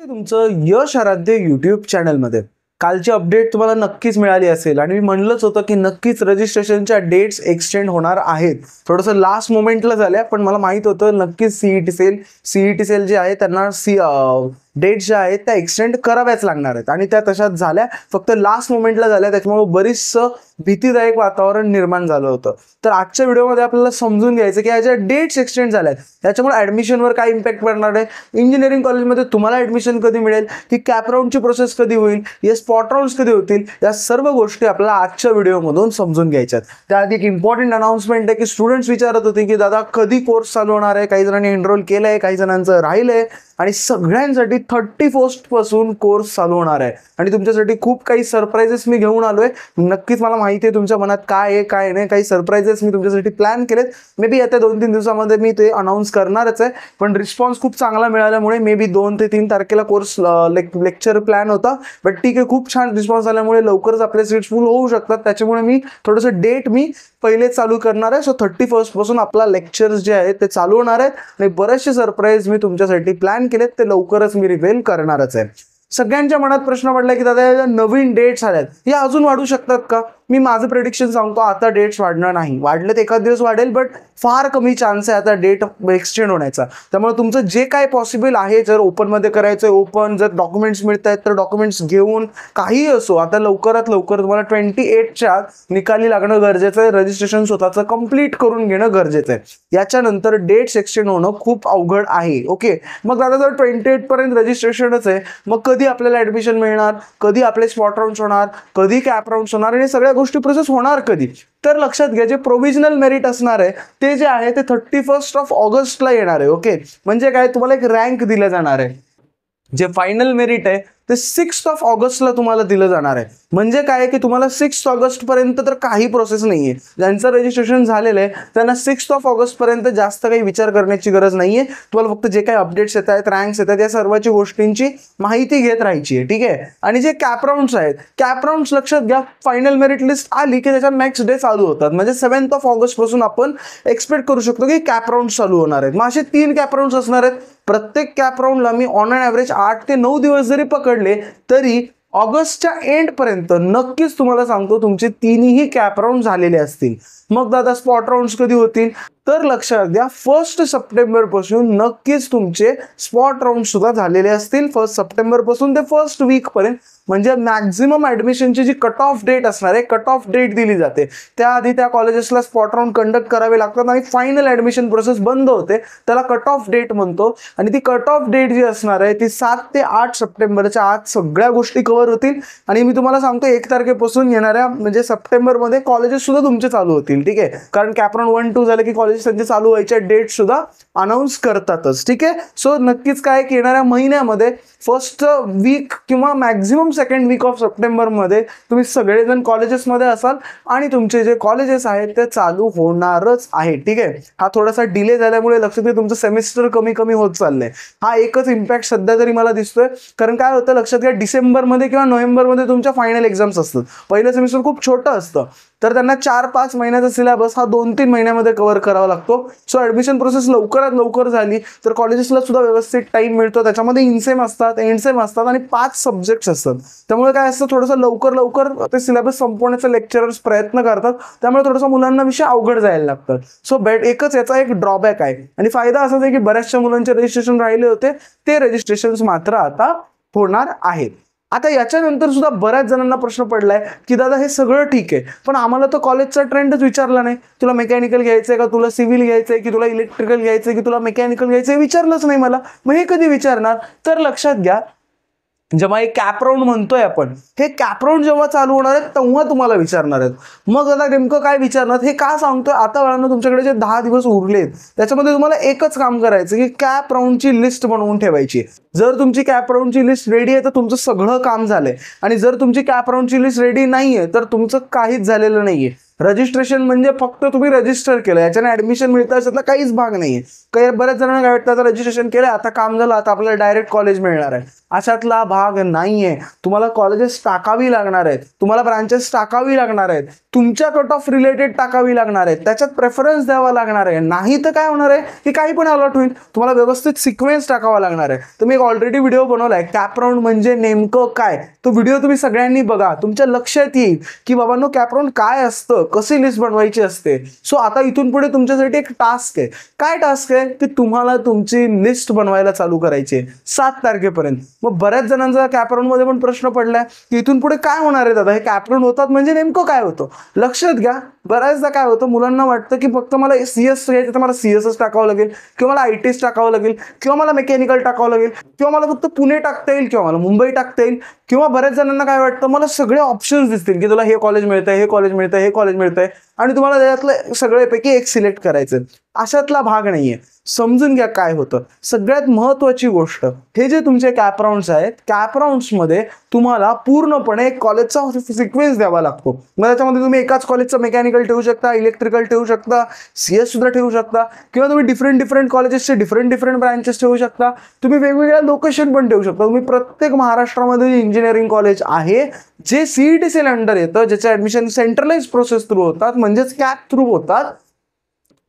तुमचं यश आराध्य यूट्यूब चॅनलमध्ये कालची अपडेट तुम्हाला नक्कीच मिळाली असेल आणि मी म्हणलंच होतं की नक्कीच रजिस्ट्रेशनच्या डेट्स एक्सटेंड होणार आहेत. थोडंसं लास्ट मोमेंटला झाल्या, पण मला माहित होतं नक्कीच सीईटी सेल जे आहे त्यांना डेट्स ज्या आहेत त्या एक्सटेंड कराव्याच लागणार आहेत आणि त्या तशाच झाल्या, फक्त लास्ट मोमेंटला झाल्या. त्याच्यामुळे बरीचसं भीतीदायक वातावरण निर्माण झालं होतं. तर आजच्या व्हिडिओमध्ये आपल्याला समजून घ्यायचं की ह्या डेट्स एक्सटेंड झाल्यात त्याच्यामुळे ॲडमिशनवर काय इम्पॅक्ट पडणार आहे, इंजिनिअरिंग कॉलेजमध्ये तुम्हाला ॲडमिशन कधी मिळेल, की कॅप राऊंडची प्रोसेस कधी होईल, या स्पॉट राऊंड्स कधी होतील, या सर्व गोष्टी आपल्याला आजच्या व्हिडिओमधून समजून घ्यायच्यात. त्याआधी एक इम्पॉर्टंट अनाउन्समेंट आहे की स्टुडंट्स विचारत होते की दादा कधी कोर्स चालू होणार आहे. काही जणांनी एनरोल केलंय, काही जणांचं राहिलंय आणि सगळ्यांसाठी 31 पासून कोर्स चालू होणार आहे आणि तुमच्यासाठी खूप काही सरप्राइजेस मी घेऊन आलोय. नक्कीच मला माहिती आहे तुमच्या मनात काय आहे काय नाही. काही सरप्राइजेस मी तुमच्यासाठी प्लॅन केलेत. मे बी येत्या 2-3 दिवसामध्ये मी ते अनाऊन्स करणारच आहे, पण रिस्पॉन्स खूप चांगला मिळाल्यामुळे मे बी 2 ते 3 तारखेला कोर्स लेक्चर प्लॅन होता, बट ठीक आहे, खूप छान रिस्पॉन्स आल्यामुळे लवकरच आपले सीट्स फुल होऊ शकतात. त्याच्यामुळे मी थोडंसं डेट मी पहिले चालू करणार आहे. सो 31 पासून आपला लेक्चर्स जे आहेत ते चालू होणार आहेत आणि बरेचसे सरप्राईज मी तुमच्यासाठी प्लॅन केलेत, ते लवकरच मी रिव्हील करणारच आहे. सगळ्यांच्या मनात प्रश्न पडला की दादा या नवीन डेट्स आल्यात या अजून वाढू शकतात का. मी माझं प्रेडिक्शन सांगतो, आता डेट्स वाढणार नाही. वाढले तर एखाद दिवस वाढेल, बट फार कमी चान्स आहे आता डेट एक्सटेंड होण्याचा. त्यामुळे तुमचं जे काय पॉसिबल आहे, जर ओपनमध्ये करायचं आहे ओपन, जर डॉक्युमेंट्स मिळत आहेत तर डॉक्युमेंट्स घेऊन काही असो, आता लवकरात लवकर तुम्हाला 28च्या निकाली लागणं गरजेचं आहे. रजिस्ट्रेशन स्वतःचं कंप्लीट करून घेणं गरजेचं आहे. याच्यानंतर डेट्स एक्सटेंड होणं खूप अवघड आहे. ओके, मग दादा जर 28 पर्यंत रजिस्ट्रेशनच आहे, मग कधी आपल्याला ॲडमिशन मिळणार, कधी आपले स्पॉट राऊंड्स होणार, कधी कॅप राऊंड्स होणार आणि सगळ्या गोष्टी प्रोसेस होणार कधी. तर लक्षात घ्या, जे प्रोव्हिजनल मेरिट असणार आहे ते जे आहे ते 31 ऑगस्टला येणार आहे. ओके, म्हणजे काय, तुम्हाला एक रँक दिला जाणार आहे. जे फायनल मेरिट आहे ते 6 ऑगस्टला तुम्हाला दिलं जाणार आहे. म्हणजे काय की तुम्हाला 6 ऑगस्ट पर्यंत तर काही प्रोसेस नाहीये. ज्यांचं रजिस्ट्रेशन झालेलं आहे त्यांना 6 ऑगस्ट पर्यंत जास्त काही विचार करण्याची गरज नाहीये. तुम्हाला फक्त जे काही अपडेट्स येत आहेत, रँक्स येत आहेत, या सर्वांची गोष्टींची माहिती घेत राहायची आहे. ठीक आहे. आणि जे कॅप राऊंड्स आहेत, कॅप राऊंड्स लक्षात घ्या, फायनल मेरिट लिस्ट आली की त्याच्या नेक्स्ट डे चालू होतात. म्हणजे 7 ऑगस्ट पासून आपण एक्सपेक्ट करू शकतो की कॅप राऊंड्स चालू होणार आहेत. मग असे 3 कॅप राऊंड्स असणार आहेत. प्रत्येक कॅप राऊंडला मी ऑन अँड ॲव्हरेज 8 ते 9 दिवस जरी पकडले तरी ऑगस्टच्या एंडपर्यंत नक्कीच तुम्हाला सांगतो तुमचे 3ही कॅप राऊंड झालेले असतील. मग दादा स्पॉट राऊंड्स कधी होतील, तर लक्षात द्या 1 सप्टेंबर पासून नक्कीच तुमचे स्पॉट राऊंड सुद्धा झालेले असतील. 1 सप्टेंबर पासून ते 1st वीक पर्यंत. म्हणजे मॅक्झिमम ॲडमिशनची जी कट ऑफ डेट असणार आहे, कट ऑफ डेट दिली जाते, त्याआधी त्या कॉलेजेसला स्पॉट राऊंड कंडक्ट करावे लागतात आणि फायनल ॲडमिशन प्रोसेस बंद होते. त्याला कट ऑफ डेट म्हणतो. आणि ती कट ऑफ डेट जी असणार आहे ती 7 ते 8 सप्टेंबरच्या आत सगळ्या गोष्टी कव्हर होतील. आणि मी तुम्हाला सांगतो 1 तारखेपासून येणाऱ्या म्हणजे सप्टेंबरमध्ये कॉलेजेस सुद्धा तुमचे चालू होतील. ठीक आहे, कारण कॅप राऊंड 1-2 झाले की कॉलेज त्यांचे चालू व्हायच्या डेट सुद्धा अनाऊन्स करतातच. ठीक आहे. सो नक्कीच काय की येणाऱ्या महिन्यामध्ये 1st वीक किंवा मॅक्झिमम 2nd वीक ऑफ सप्टेंबरमध्ये तुम्ही सगळेजण कॉलेजेसमध्ये असाल आणि तुमचे जे कॉलेजेस आहेत ते चालू होणारच आहे. ठीक आहे. हा थोडासा डिले झाल्यामुळे लक्षात घ्या तुमचं सेमिस्टर कमी कमी होत चाललंय. हा एकच इम्पॅक्ट सध्या तरी मला दिसतोय. कारण काय होतं लक्षात घ्या, डिसेंबरमध्ये किंवा नोव्हेंबरमध्ये तुमच्या फायनल एक्झाम्स असतात. पहिलं सेमिस्टर खूप छोटं असतं, तर त्यांना 4-5 महिन्याचा सिलेबस हा 2-3 महिन्यामध्ये कव्हर करावा लागतो. सो ॲडमिशन प्रोसेस लवकरात लवकर झाली तर कॉलेजेसला सुद्धा व्यवस्थित टाईम मिळतो. त्याच्यामध्ये इनसेम असतात, एंडसेम असतात आणि 5 सब्जेक्ट्स असतात. त्यामुळे काय असतं, थोडंसं लवकर ते सिलेबस संपवण्याचा लेक्चरर्स प्रयत्न करतात. त्यामुळे थोडंसं मुलांना विषय अवघड जायला लागतात. सो एकच याचा एक ड्रॉबॅक आहे. आणि फायदा असाच आहे की बऱ्याचशा मुलांचे रजिस्ट्रेशन राहिले होते ते रजिस्ट्रेशन्स मात्र आता होणार आहेत. आता याच्यानंतर सुद्धा बऱ्याच जणांना प्रश्न पडलाय की दादा हे सगळं ठीक आहे, पण आम्हाला तर कॉलेजचा ट्रेंडच विचारला नाही. तुला मेकॅनिकल घ्यायचंय का, तुला सिव्हिल घ्यायचंय की तुला इलेक्ट्रिकल घ्यायचंय की तुला मेकॅनिकल घ्यायचंय, विचारलंच नाही मला. मग हे कधी विचारणार. तर लक्षात घ्या, जेव्हा एक कॅप राऊंड म्हणतोय आपण, हे कॅप राऊंड जेव्हा चालू होणार आहेत तेव्हा तुम्हाला विचारणार आहेत. मग आता नेमकं काय विचारणार हे का सांगतोय, आता वेळानं तुमच्याकडे जे 10 दिवस उरलेत त्याच्यामध्ये तुम्हाला एकच काम करायचं की कॅप राऊंडची लिस्ट बनवून ठेवायची. जर तुमची कॅप राऊंडची लिस्ट रेडी आहे तर तुमचं सगळं काम झालंय. आणि जर तुमची कॅप राऊंडची लिस्ट रेडी नाहीये तर तुमचं काहीच झालेलं नाहीये. रजिस्ट्रेशन म्हणजे फक्त तुम्ही रजिस्टर केलं, याच्याने ऍडमिशन मिळतं अशातला काहीच भाग नाहीये. काही बऱ्याच जणांना काय वाटतं, आता रजिस्ट्रेशन केलं, आता काम झालं, आता आपल्याला डायरेक्ट कॉलेज मिळणार आहे. अशातला भाग नाहीये. तुम्हाला कॉलेजेस टाकावी लागणार आहेत, तुम्हाला ब्रांचेस टाकावी लागणार आहेत, तुमच्या कट ऑफ रिलेटेड टाकावी लागणार आहेत, त्याच्यात प्रेफरन्स द्यावा लागणार आहे. नाही तर काय होणार आहे की काही पण अलॉट होईल. तुम्हाला व्यवस्थित सिक्वेन्स टाकावा लागणार आहे. तर मी एक ऑलरेडी व्हिडिओ बनवलाय, कॅप राऊंड म्हणजे नेमकं काय. तो व्हिडिओ तुम्ही सगळ्यांनी बघा, तुमच्या लक्षात येईल की बाबांनो कॅप राऊंड काय असतं, कशी लिस्ट बनवायची असते. सो आता इथून पुढे तुमच्यासाठी एक टास्क आहे. काय टास्क आहे की तुम्हाला तुमची लिस्ट बनवायला चालू करायची आहे 7 तारखेपर्यंत. मग बऱ्याच जणांचा कॅप राऊंड मध्ये पण प्रश्न पडलाय की इथून पुढे काय होणार आहे दादा, हे कॅप राऊंड होतात म्हणजे नेमकं काय होतं. लक्षात घ्या, बऱ्याचदा काय होतं, मुलांना वाटतं की फक्त मला CS घ्यायचं तर मला CS टाकावं लागेल, किंवा मला ITs टाकावं लागेल, किंवा मला मेकॅनिकल टाकावं लागेल, किंवा मला फक्त पुणे टाकता येईल, किंवा मला मुंबई टाकता येईल. किंवा बऱ्याच जणांना काय वाटतं, मला सगळे ऑप्शन्स दिसतील की तुला हे कॉलेज मिळतंय, हे कॉलेज मिळतंय, हे कॉलेज मिळतंय, आणि तुम्हाला त्याच्यातलं सगळ्यापैकी एक सिलेक्ट करायचं. अशातला भाग नाहीये. समजून घ्या काय होतं. सगळ्यात महत्वाची गोष्ट, हे जे तुमचे कॅप राऊंड्स आहेत, कॅप राऊंड्समध्ये तुम्हाला पूर्णपणे एक कॉलेजचा सिक्वेन्स द्यावा लागतो. मग त्याच्यामध्ये तुम्ही एकाच कॉलेजचं मेकॅनिकल ठेवू शकता, इलेक्ट्रिकल ठेवू शकता, CS सुद्धा ठेवू शकता, किंवा तुम्ही डिफरंट कॉलेजेसचे डिफरंट ब्रांचेस ठेवू शकता. तुम्ही वेगवेगळ्या लोकेशन पण ठेवू शकता. तुम्ही प्रत्येक महाराष्ट्रामध्ये इंजिनिअरिंग कॉलेज आहे जे CET सेल अंडर येतं, ज्याचे ऍडमिशन सेंट्रलाइज प्रोसेस थ्रू होतात, म्हणजेच कॅप थ्रू होतात,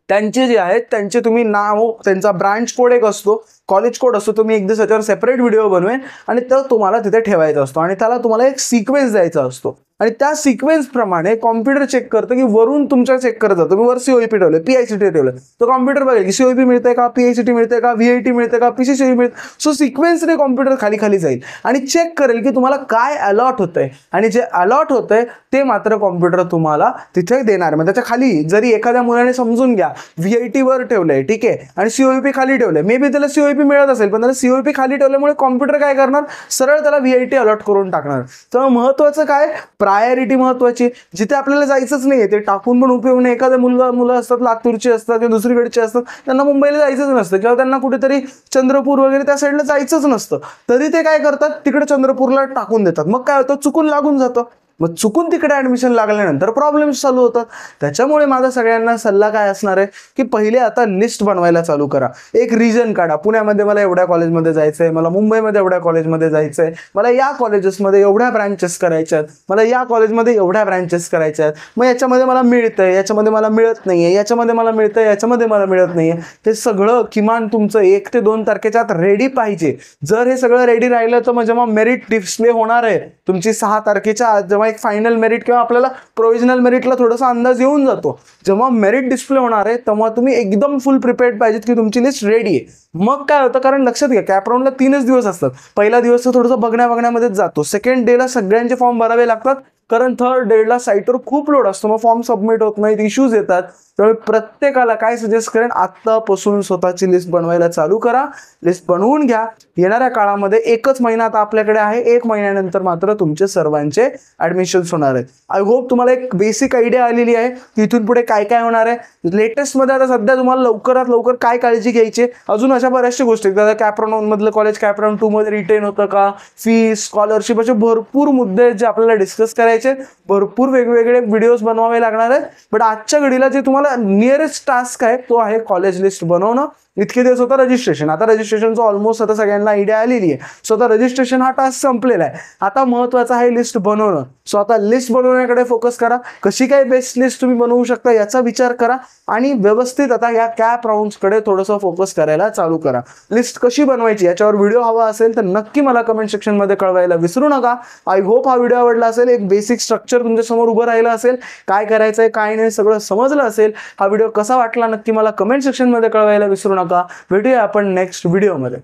त्यांचे जे आहेत त्यांचे तुम्ही नाव, त्यांचा ब्रांच कोड एक असतो, कॉलेज कोड असतो. तुम्ही एकदा त्याच्यावर सेपरेट व्हिडिओ बनवेन आणि तो तुम्हाला तिथे ठेवायचा असतो, आणि त्याला तुम्हाला एक सिक्वेन्स द्यायचा असतो. आणि त्या सिक्वेन्स प्रमाणे कॉम्प्युटर चेक करतं की वरून तुमच्या चेक करत जातो. तुम्ही वर COEP ठेवलं, PICT ठेवलं, तर कॉम्प्युटर बघेल की COEP मिळतंय का, PICT मिळतंय का, VIT मिळतंय का, PCCE मिळतं. सो सिक्वेन्सने कॉम्प्युटर खाली जाईल आणि चेक करेल की तुम्हाला काय अलॉट होतंय, आणि जे अलॉट होतंय ते मात्र कॉम्प्युटर तुम्हाला तिथे देणार. मग त्याच्या खाली जरी एखाद्या मुलाने समजून घ्या VIT वर ठेवलंय, ठीक आहे, आणि COEP खाली ठेवलंय, मे बी त्याला COEP मिळत असेल, पण त्याला COEP खाली ठेवल्यामुळे कॉम्प्युटर काय करणार, सरळ त्याला VIT अलॉट करून टाकणार. तर महत्वाचं काय, प्रायोरिटी महत्वाची. जिथे आपल्याला जायचंच नाहीये ते टाकून पण उपयोग नाही. एखाद्या मुलं असतात, लातूरचे असतात किंवा दुसरीकडचे असतात, त्यांना मुंबईला जायचंच नसतं, किंवा त्यांना कुठेतरी चंद्रपूर वगैरे त्या साईडला जायचंच नसतं, तरी ते काय करतात, तिकडे चंद्रपूरला टाकून देतात. मग काय होतं, चुकून लागून जातं. मग चुकून तिकडे ऍडमिशन लागल्यानंतर प्रॉब्लेम्स चालू होतात. त्याच्यामुळे माझा सगळ्यांना सल्ला काय असणार आहे की पहिले आता लिस्ट बनवायला चालू करा. एक रिजन काढा, पुण्यामध्ये मला एवढ्या कॉलेजमध्ये जायचंय, मला मुंबईमध्ये एवढ्या कॉलेजमध्ये जायचंय, मला या कॉलेजेसमध्ये एवढ्या ब्रांचेस करायच्या आहेत, मला या कॉलेजमध्ये एवढ्या ब्रांचेस करायच्या आहेत. मग याच्यामध्ये मला मिळतंय, याच्यामध्ये मला मिळत नाहीये, याच्यामध्ये मला मिळतंय, याच्यामध्ये मला मिळत नाहीये. ते सगळं किमान तुमचं 1 ते 2 तारखेच्या आत रेडी पाहिजे. जर हे सगळं रेडी राहिलं तर मग जेव्हा मेरिट डिस्प्ले होणार आहे तुमची 6 तारखेच्या आत, जेव्हा एक फायनल मेरिट किंवा आपल्याला प्रोव्हिजनल मेरिटला थोडासा अंदाज येऊन जातो, जेव्हा मेरिट डिस्प्ले होणार आहे तेव्हा तुम्ही एकदम फुल प्रिपेअर्ड पाहिजेत की तुमची लिस्ट रेडी आहे. मग काय होतं, कारण लक्षात घ्या कॅप राऊंडला 3च दिवस असतात. पहिला दिवस तर थोडंसं बघण्यामध्येच जातो, सेकंड डेला सगळ्यांचे फॉर्म भरावे लागतात, कारण थर्ड डेला साईटवर खूप लोड असतो, मग फॉर्म सबमिट होत नाहीत, इश्यूज येतात. त्यामुळे प्रत्येकाला काय सजेस्ट करेन, आत्तापासून स्वतःची लिस्ट बनवायला चालू करा, लिस्ट बनवून घ्या. येणाऱ्या काळामध्ये 1च महिना आता आपल्याकडे आहे, 1 महिन्यानंतर मात्र तुमचे सर्वांचे ऍडमिशन्स होणार आहेत. आय होप तुम्हाला एक बेसिक आयडिया आलेली आहे की इथून पुढे काय काय होणार आहे. लेटेस्टमध्ये आता सध्या तुम्हाला लवकरात लवकर काय काळजी घ्यायची, अजून अशा बऱ्याचशा गोष्टी, कॅप राऊंड मधलं कॉलेज कॅप राऊंड 2 मध्ये रिटेन होतं का, फीस, स्कॉलरशिप, असे भरपूर मुद्दे जे आपल्याला डिस्कस करायचे, भरपूर वेगवेगळे व्हिडिओज बनवावे लागणार आहेत. बट आजच्या घडीला जे तुम्हाला नियरेस्ट टास्क आहे तो आहे कॉलेज लिस्ट बनवणं. इतके दिवस होता रजिस्ट्रेशन, आता रजिस्ट्रेशनचं ऑलमोस्ट आता सगळ्यांना आयडिया आलेली आहे. सो आता रजिस्ट्रेशन हा टास्क संपलेला आहे. आता महत्वाचं आहे लिस्ट बनवणं. सो आता लिस्ट बनवण्याकडे फोकस करा. कशी काय बेस्ट लिस्ट तुम्ही बनवू शकता याचा विचार करा, आणि व्यवस्थित आता या कॅप राऊंड्सकडे थोडंसं फोकस करायला चालू करा. लिस्ट कशी बनवायची याच्यावर व्हिडिओ हवा असेल तर नक्की मला कमेंट सेक्शनमध्ये कळवायला विसरू नका. आय होप हा व्हिडिओ आवडला असेल, एक बेसिक स्ट्रक्चर तुमच्या समोर उभं राहिलं असेल, काय करायचंय काय नाही सगळं समजलं असेल. हा व्हिडिओ कसा वाटला नक्की मला कमेंट सेक्शनमध्ये कळवायला विसरू नका. भेटूया आपण नेक्स्ट व्हिडिओमध्ये.